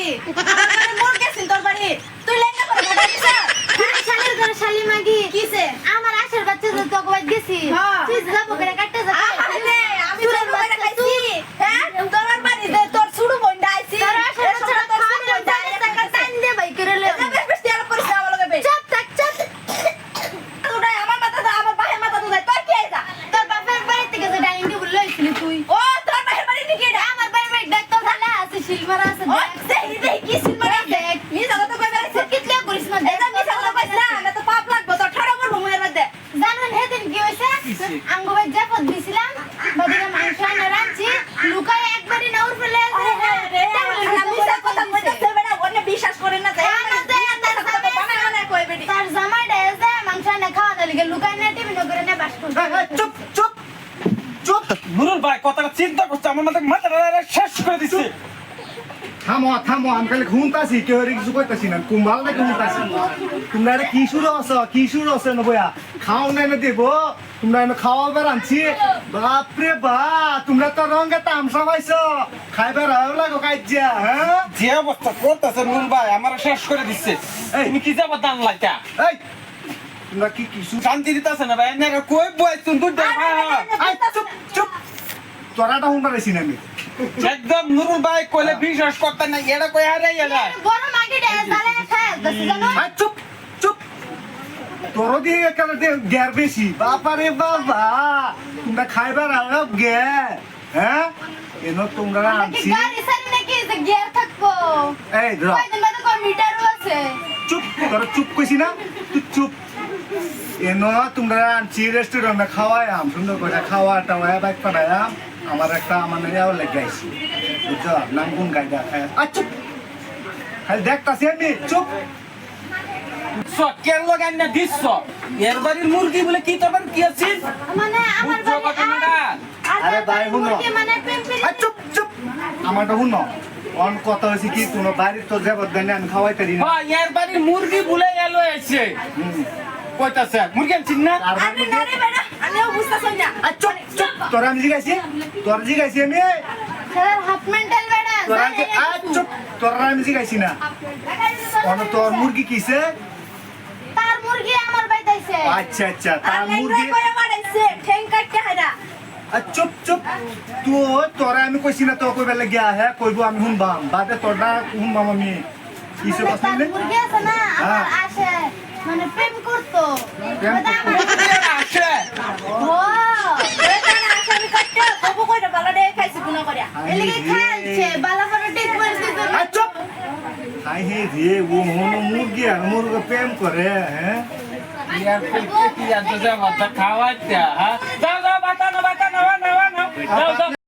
মাগি মোর গেছিস তোর বাড়ি তুই লেঙ্গা করে ভাড়া দিছ শালির ঘরে শালি মাগি কিসে আমার আশের বাচ্চা তো তোকে বাদ গেছি তুই যাব করে কাটতে যা আরে আমি তোর বাড়ি খাইছি হ্যাঁ তোর বাড়ি দে তোর ছুড়ু বন্ডা আইছি তোর আশের বাচ্চা তো খাওয়ার বন্ডা টাকা টান দে ভাই করে লে বেশ তেল করিস না আমার লগে চুপ থাক চুপ তোরা আমার মাথা দা আমার বাহের মাথা দা তোর কি আইতা তোর বাপের বাড়ি থেকে যে ডাইনিং টেবিল লইছিলি তুই ও তোর বাহের বাড়ি থেকে এটা আমার বাড়ি বাড়ি দেখ তো ঢালা আছে শিলমারা আছে ও দেই দেই কি সিলমারা দেখ নি জায়গা তো কই বেড়াইছে কিতলে করিস না দেখ এটা নি জায়গা কইছ না না তো পাপ লাগবো তো ঠাড়া করব মুয়ের মধ্যে জানেন হেদিন কি হইছে আঙ্গো ভাই জাপত দিছিলাম বাদিকে মাংস আনা রাঁধছি লুকায় একবারই নাউর ফেলে আমি সব কথা কইতেছে বেটা ওনে বিশ্বাস করে না তাই কই বেটি তার জামাই ডাইছে মাংস আনা খাওয়া দলিকে লুকায় না টিভি নগরে না বাস করছে চুপ চুপ চুপ নুরুল ভাই কথাটা চিন্তা করছে আমার মাথাটা শেষ করে দিচ্ছে থামো থামো আমি খালি ঘুমতাছি কেউ কিছু কইতাছি না কুম্বাল না ঘুমতাছি তোমরা এটা কি শুরু আছে নবয়া খাও নাই না দেব তোমরা এনে খাওয়া বের আনছি বাপরে বা তোমরা তো রঙে তামসা পাইছো খাইবার ভালো লাগো কাজ্যা হ্যাঁ যে অবস্থা করতেছে নুরুল ভাই আমার শেষ করে দিচ্ছে এই। তুমি কি যাবো দান লাইটা এই তোমরা কি কিছু শান্তি দিতেছে না ভাই এনারা কই বই তুমি দুধ এই, চুপ চুপ তোরাটা হুন পারেছি না আমি একদম নুরুল ভাই কইলে বিশ্বাস করতে না এটা কই হারাই এলা বড় মাগি ডাইছে তালে খায় দছি জানো এই, চুপ চুপ তোর দিয়ে এখানে গ্যার বেশি বাবারে বাবা তোমরা খাইবার আলো গে হ্যাঁ এনো তোমরা কি আনছি গাড়ি সারি নাকি যে গিয়ার থাকবো এই ধর কয়দিন বাদে কোন মিটারও আছে চুপ তোরা চুপ কইছি না তুই চুপ এনো তোমরা আনছি রেস্টুরেন্টে খাওয়াইয়াম সুন্দর করে খাওয়া টাওয়া বাইক পাঠাইয়াম আমার একটা মানে ইয়াও লেগাইছি বুঝছো নাম কোন গাইডা খায় চুপ খালি দেখতাছি আমি চুপ কেন লাগান না দিচ্ছ এর বাড়ির মুরগি বলে কি তখন কি আছিস মানে আমার বুঝছো বাড়ি ঘটনাটা? আরে ভাই শুনো মুরগি মানে পেম্পিরি চুপ চুপ আমারটা শুনো অন কথা হয়েছে কি তোমার বাড়ির তোর যাবত গানে আমি খাওয়াই পারি না হ্যাঁ এর বাড়ির মুরগি বলে এলো এসে কইতাছে মুরগি আনছিস না আর আমি না রে বেটা আমিও বুঝতাছ না চুপ চুপ তোরা আমি জিগাইছি তোর জিগাইছি আমি স্যার হাফ মেন্টাল বেড়া তোরা চুপ তোরা আমি জিগাইছি না অন তোর মুরগি কিসে তার মুরগি আমার বাইতাইছে আচ্ছা আচ্ছা তার আর লেঙ্গা মুরগি কইরা মারাইছে ঠ্যাং কাটতে হারা চুপ চুপ তোরা আমি কইছি না তো কইবে লাগিয়া হ্যাঁ কইবো আমি শুনবাম বাদে তোরটা শুনবাম আমি কিছু কথা তার নেই মুরগি আছে না আমার আসে মানে প্রেম করতো প্রেম মানে আমার আসে ও এটা না আসামি কাটতে কবু কইরা বালা দে খাইছি গুনা করিয়া এলিগে খেলছে বালা করে টিক করে দিতে চুপ হাই হে রে ও মনো মুরগি আর মুরগি প্রেম করে হ্যাঁ ইয়ার পেটে কি আনতে যা মাথা খাওয়াইতে হ্যাঁ যাও যাও বাতা না যাও যাও